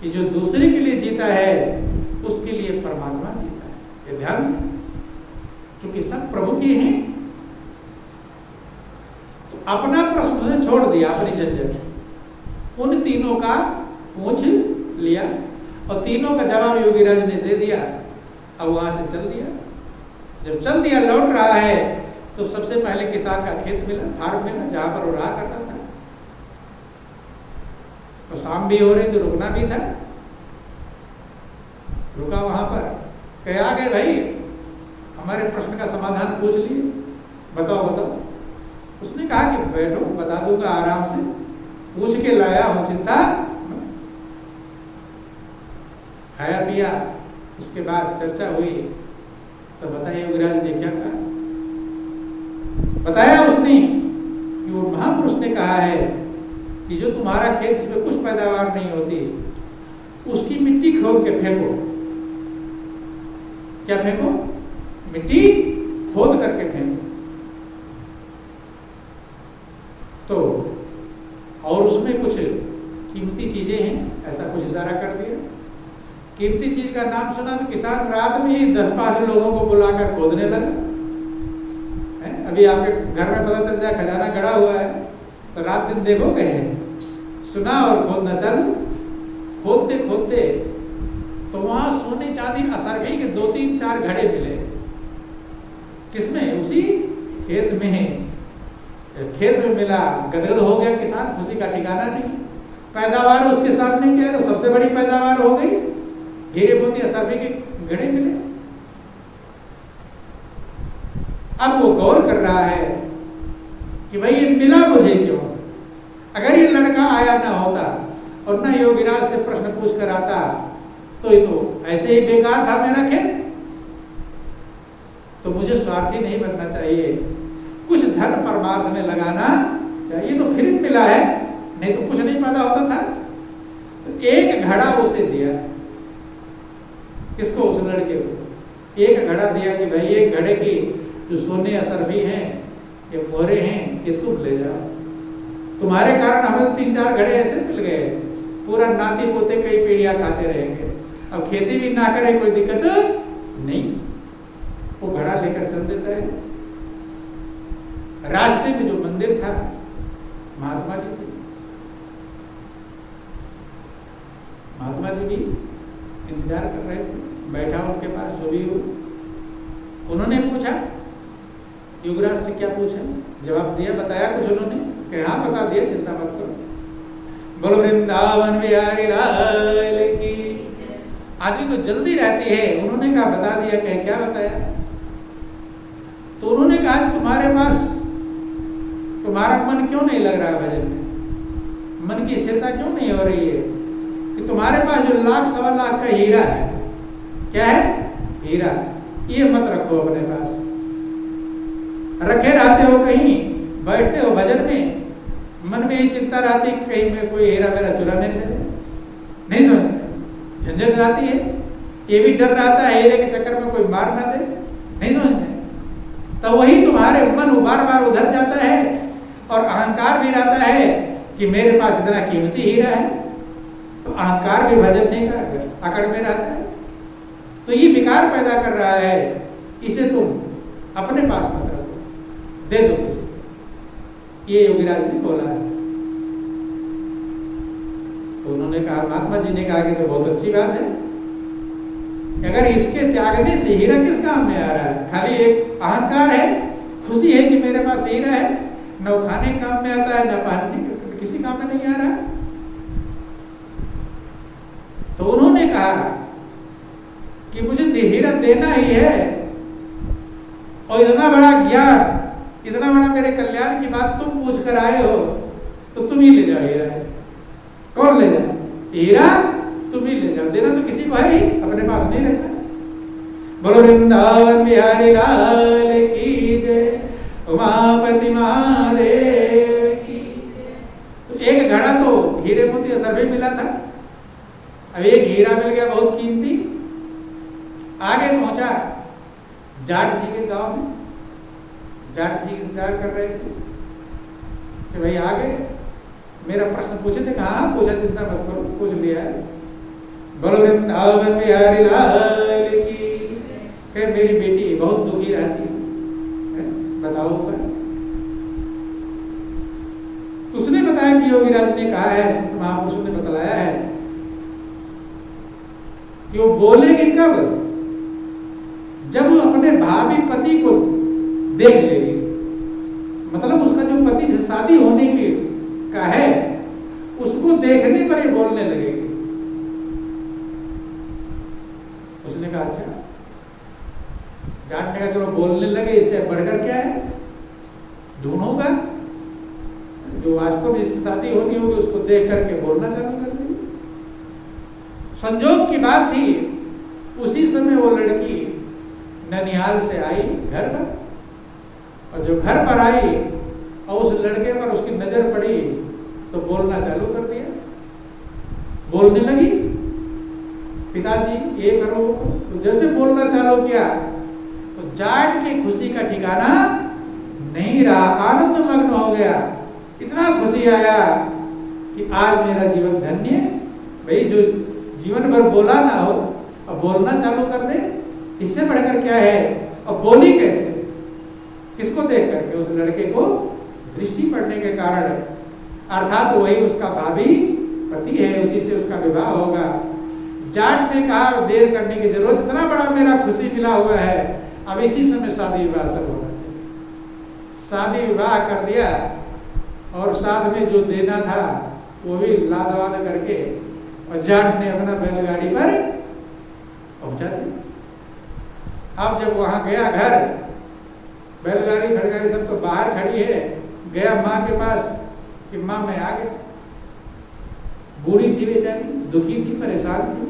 कि जो दूसरे के लिए जीता है उसके लिए परमात्मा जीता है। ये ध्यान, क्योंकि सब प्रभु के हैं। तो अपना प्रश्न उसने छोड़ दिया, अपनी झंझट, उन तीनों का पूछ लिया और तीनों का जवाब योगीराज ने दे दिया। अब वहां से चल दिया। जब चल दिया, लौट रहा है तो सबसे पहले किसान का खेत मिला, फार्म मिला, जहां पर वो रहा करता था। तो शाम भी हो रही थी, रुकना भी था। रुका वहां पर, कहे आ गए भाई, हमारे प्रश्न का समाधान पूछ लिए, बताओ बताओ। उसने कहा कि बैठो, बता दूंगा आराम से, पूछ के लाया हूं, चिंता। खाया पिया, उसके बाद चर्चा हुई। तो बताइए योगीराज ने क्या कहा? बताया उसने कि वो महापुरुष ने कहा है कि जो तुम्हारा खेत जिसमें कुछ पैदावार नहीं होती, उसकी मिट्टी खोद के फेंको। क्या फेंको? मिट्टी खोद करके फेंको। तो और उसमें कुछ कीमती चीजें हैं, ऐसा कुछ इशारा कर दिया। कीमती चीज का नाम सुना तो किसान रात में ही 10-5 लोगों को बुलाकर खोदने लगा। अभी आपके घर में पता चल जाए खजाना गड़ा हुआ है तो रात दिन देखोगे, सुना और खोदना चालू। खोदते खोदते तो वहां सोने चांदी असरफी के 2-3-4 घड़े मिले। किसमें? उसी खेत में। खेत में मिला, गदगद हो गया किसान, खुशी का ठिकाना नहीं। पैदावार उसके सामने क्या है, सबसे बड़ी पैदावार हो गई, हीरे मोती असरफी के घड़े मिले। अब वो गौर कर रहा है कि भाई ये मिला मुझे क्यों? अगर ये लड़का आया ना होता और ना योगीराज से प्रश्न पूछ कर आता तो ये तो ऐसे ही बेकार था मेरा खेत। तो मुझे स्वार्थी नहीं बनना चाहिए, कुछ धन परमार्थ में लगाना चाहिए। तो फिर मिला है, नहीं तो कुछ नहीं पैदा होता था। तो एक घड़ा उसे दिया। किसको? उस लड़के को एक घड़ा दिया कि भाई एक घड़े की जो सोने असरफी हैं, ये मोहरे हैं, ये तुम ले जाओ। तुम्हारे कारण हमें 3-4 घड़े ऐसे मिल गए, पूरा नाती पोते कई पीढ़ियां खाते रहेंगे। अब खेती भी ना करे कोई दिक्कत नहीं। वो घड़ा लेकर चल देता है। रास्ते में जो मंदिर था, महात्मा जी थे। महात्मा जी भी इंतजार कर रहे थे, बैठा उनके पास जो भी हो। उन्होंने पूछा युवराज से, क्या पूछा? जवाब दिया, बताया कुछ उन्होंने कि हाँ बता दिया, चिंता मत करो। बोलो वृंदावन बिहारी लाल की। आदमी को जल्दी रहती है, उन्होंने कहा बता दिया। कहे क्या बताया? तो उन्होंने कहा कि तुम्हारे पास तुम्हारा मन क्यों नहीं लग रहा भजन में, मन की स्थिरता क्यों नहीं हो रही है? कि तुम्हारे पास जो 1,00,000-1,25,000 का हीरा है, क्या है? हीरा, ये मत रखो अपने पास। रखे रहते हो कहीं, बैठते हो भजन में, मन में ही चिंता रहती कहीं में कोई हीरा मेरा चुराने नहीं समझते, झंझट रहती है। ये भी डर रहता है हीरे के चक्कर में कोई मार ना दे, नहीं समझते। तो वही तुम्हारे मन बार बार उधर जाता है और अहंकार भी रहता है कि मेरे पास इतना कीमती हीरा है। तो अहंकार भी भजन नहीं करेगा, अकड़ में रहता है। तो ये विकार पैदा कर रहा है, इसे तुम अपने पास मत रखो, दे दो किसी को। ये योगीराज ने बोला है। तो उन्होंने कहा, महात्मा जी ने कहा कि तो बहुत अच्छी बात है, अगर इसके त्यागने से हीरा किस काम में आ रहा है? खाली एक अहंकार है, खुशी है कि मेरे पास हीरा है, न वो खाने काम में आता है, न पहनने किसी काम में नहीं आ रहा। तो उन्होंने कहा कि मुझे हीरा देना ही है, और इतना बड़ा ज्ञान, इतना बड़ा मेरे कल्याण की बात तुम पूछ कर आए हो, तो तुम ही ले जाओ हीरा। कौन ले जाए हीरा? तुम ही ले जाओ, देना तो किसी को है ही, अपने पास नहीं रखना। बोलो वृंदावन बिहारी लाल की जय, उमापति महादेव की जय। तो एक घड़ा तो हीरे मोती असरफी मिला था, अब एक हीरा मिल गया बहुत कीमती। आगे पहुंचा जाट जी के गांव में। जाट जी इंतजार कर रहे थे कि भाई आगे मेरा प्रश्न पूछे थे। कहा पूछा, चिंता मत करो, पूछ लिया है। बोलो वृंदावन बिहारी लाल की। कहे मेरी बेटी बहुत दुखी रहती है, बताओ पर। तो उसने बताया कि योगीराज ने कहा है, संत महापुरुषों ने बतलाया है कि वो बोलेगी कब, जब वो अपने भावी पति को देख लेगी। मतलब उसका जो पति से शादी होने की का है, उसको देखने पर ही बोलने लगेगी। उसने कहा अच्छा, जानने का चलो बोलने लगे, इससे बढ़कर क्या है, ढूंढूंगा जो वास्तव में इससे शादी होनी होगी, उसको देख करके बोलना चालू कर देगी। संजोग की बात थी, उसी समय वो लड़की ननिहाल से आई घर पर, और जो घर पर आई और उस लड़के पर उसकी नजर पड़ी तो बोलना चालू कर दिया। बोलने लगी, पिताजी ये करो, तो जैसे बोलना चालू किया तो जाट की खुशी का ठिकाना नहीं रहा, आनंद मग्न हो गया। इतना खुशी आया कि आज मेरा जीवन धन्य है। भाई जो जीवन भर बोला ना हो, अब बोलना चालू कर दे, इससे बढ़कर क्या है। अब बोली कैसे, किसको देख करके, उस लड़के को दृष्टि पड़ने के कारण, अर्थात वही उसका भावी पति है, उसी से उसका विवाह होगा। जाट ने कहा देर करने की जरूरत, इतना बड़ा मेरा खुशी मिला हुआ है, अब इसी समय शादी विवाह सब होना चाहिए। शादी विवाह कर दिया और साथ में जो देना था वो भी लाद करके, और जाट ने अपना बैलगाड़ी पर पहुंचा दिया। अब जब वहां गया घर, बैलगाड़ी खड़गाड़ी सब तो बाहर खड़ी है, गया माँ के पास कि माँ मैं आ गया। बूढ़ी थी बेचारी, दुखी थी, परेशान थी।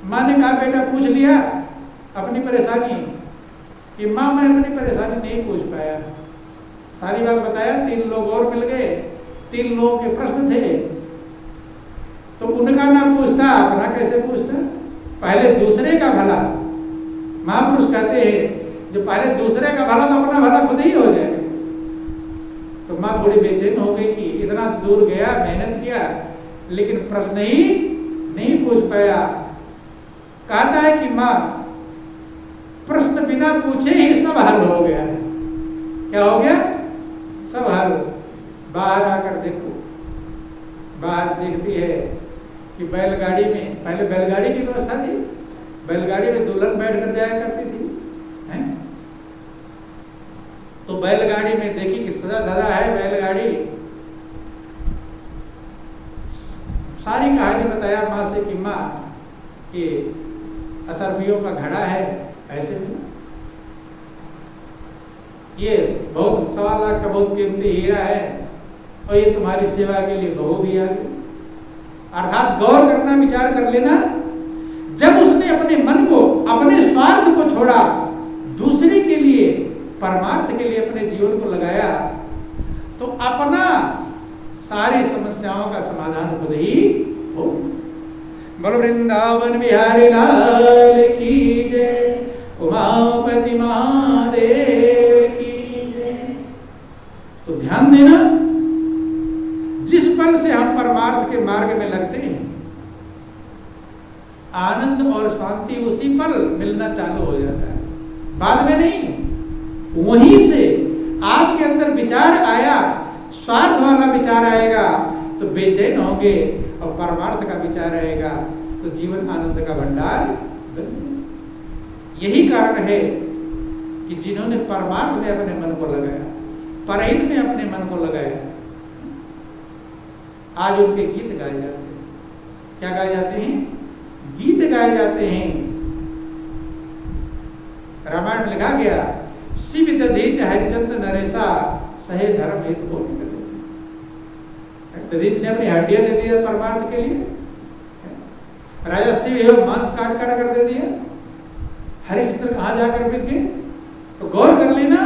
माँ ने कहा बेटा पूछ लिया अपनी परेशानी, कि माँ मैं अपनी परेशानी नहीं पूछ पाया, सारी बात बताया। 3 लोग और मिल गए, 3 लोगों के प्रश्न थे, तो उनका ना पूछता अपना कैसे पूछता, पहले दूसरे का भला। महापुरुष कहते हैं जो पहले दूसरे का भला तो अपना भला खुद ही हो जाए। तो माँ थोड़ी बेचैन हो गई कि इतना दूर गया, मेहनत किया, लेकिन प्रश्न ही नहीं पूछ पाया। कहता है कि माँ प्रश्न बिना पूछे ही सब हल हो गया। क्या हो गया, सब हल। बाहर आकर देखो, बाहर देखती है कि बैलगाड़ी में, पहले बैलगाड़ी की व्यवस्था थी, बैलगाड़ी में दुल्हन बैठ कर जाया करती थी, हैं? तो बैलगाड़ी में देखी कि सजा धजा है बैलगाड़ी। सारी कहानी बताया माँ से कि माँ ये असरफियों का घड़ा है, ऐसे मिला, ये बहुत 1.25 लाख का बहुत कीमती हीरा है, और ये तुम्हारी सेवा के लिए बहू भी आ गई। अर्थात गौर करना, विचार कर लेना, जब उसने अपने मन को, अपने स्वार्थ को छोड़ा, दूसरे के लिए, परमार्थ के लिए अपने जीवन को लगाया, तो अपना सारी समस्याओं का समाधान खुद ही हो। बोलो वृंदावन बिहारी लाल की जय, उमापति महादेव की जय। तो ध्यान देना, जिस पल से हम परमार्थ के मार्ग में लगते हैं, आनंद और शांति उसी पल मिलना चालू हो जाता है, बाद में नहीं। वहीं से आपके अंदर विचार आया, स्वार्थ वाला विचार आएगा तो बेचैन होंगे, और परमार्थ का विचार आएगा तो जीवन आनंद का भंडार बन जाएगा। यही कारण है कि जिन्होंने परमार्थ में अपने मन को लगाया, परहित में अपने मन को लगाया, आज उनके गीत गाए जाते हैं। क्या गाए जाते हैं? गीत गाए जाते हैं। रामायण में लिखा गया, शिव दधीच हरिचंद नरेशा सहे धर्म हेतु बोल। दधीच ने अपनी हड्डियां दे दिया परमार्थ के लिए, राजा शिव मांस काट काट कर दे दिया, हरिश्चंद्र कहां जाकर बिक गए। तो गौर कर लेना,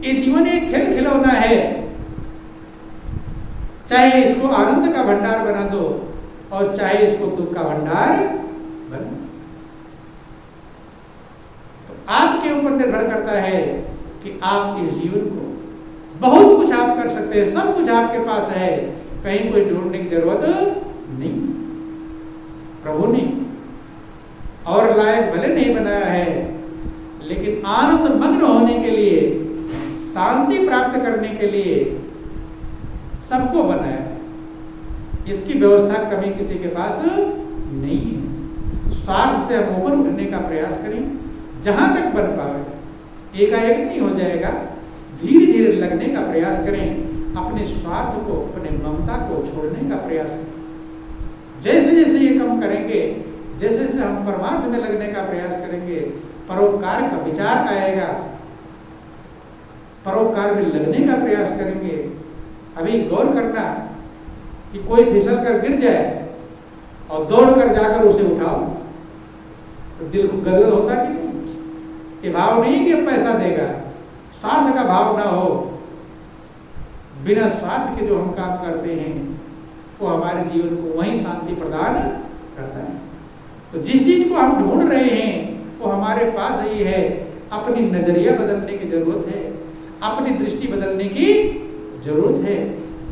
ये जीवन एक खेल खिलौना है, चाहे इसको आनंद का भंडार बना दो और चाहे इसको दुख का भंडार बना। तो आपके ऊपर निर्भर करता है कि आप इस जीवन को, बहुत कुछ आप कर सकते हैं, सब कुछ आपके पास है, कहीं कोई ढूंढने की जरूरत नहीं। प्रभु ने और लायक भले नहीं बनाया है, लेकिन आनंद मग्न होने के लिए, शांति प्राप्त करने के लिए सबको बनाया है। इसकी व्यवस्था कभी किसी के पास नहीं है। स्वार्थ से हम ऊपर उठने का प्रयास करें, जहां तक बन पाए। एकाएक नहीं हो जाएगा, धीरे धीरे लगने का प्रयास करें। अपने स्वार्थ को, अपने ममता को छोड़ने का प्रयास करें। जैसे जैसे ये कम करेंगे, जैसे जैसे हम परमार्थ में लगने का प्रयास करेंगे, परोपकार का विचार आएगा, परोपकार में लगने का प्रयास करेंगे। अभी गौर करना कि कोई फिसल कर गिर जाए और दौड़ कर जाकर उसे उठाओ, तो दिल को गदगद होता कि नहीं? ये भाव नहीं कि पैसा देगा, स्वार्थ का भाव ना हो। बिना स्वार्थ के जो हम काम करते हैं वो हमारे जीवन को वही शांति प्रदान करता है। तो जिस चीज को हम ढूंढ रहे हैं वो हमारे पास ही है। अपनी नजरिया बदलने की जरूरत है, अपनी दृष्टि बदलने की जरूरत है।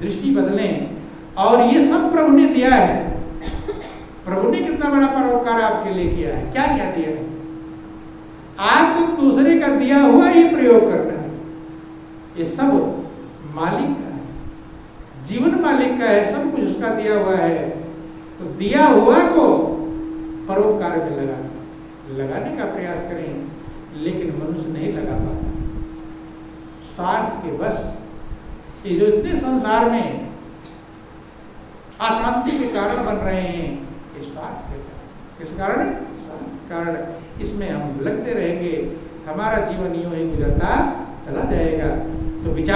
दृष्टि बदलें, और ये सब प्रभु ने दिया है। प्रभु ने कितना बड़ा परोपकार आपके लिए किया है, क्या क्या दिया है। आपको दूसरे का दिया हुआ ही प्रयोग करना है। ये सब मालिक का है, जीवन मालिक का है, सब कुछ उसका दिया हुआ है। तो दिया हुआ को परोपकार में लगाने का प्रयास करें, लेकिन मनुष्य नहीं लगा पाता। स्वार्थ के बस ये जो इतने संसार में अशांति के कारण बन रहे हैं, ये स्वार्थ के कारण। किस कारण? स्वार्थ के कारण। इसमें हम लगते रहेंगे, हमारा जीवन यूं ही गुजरता चला जाएगा। तो विचार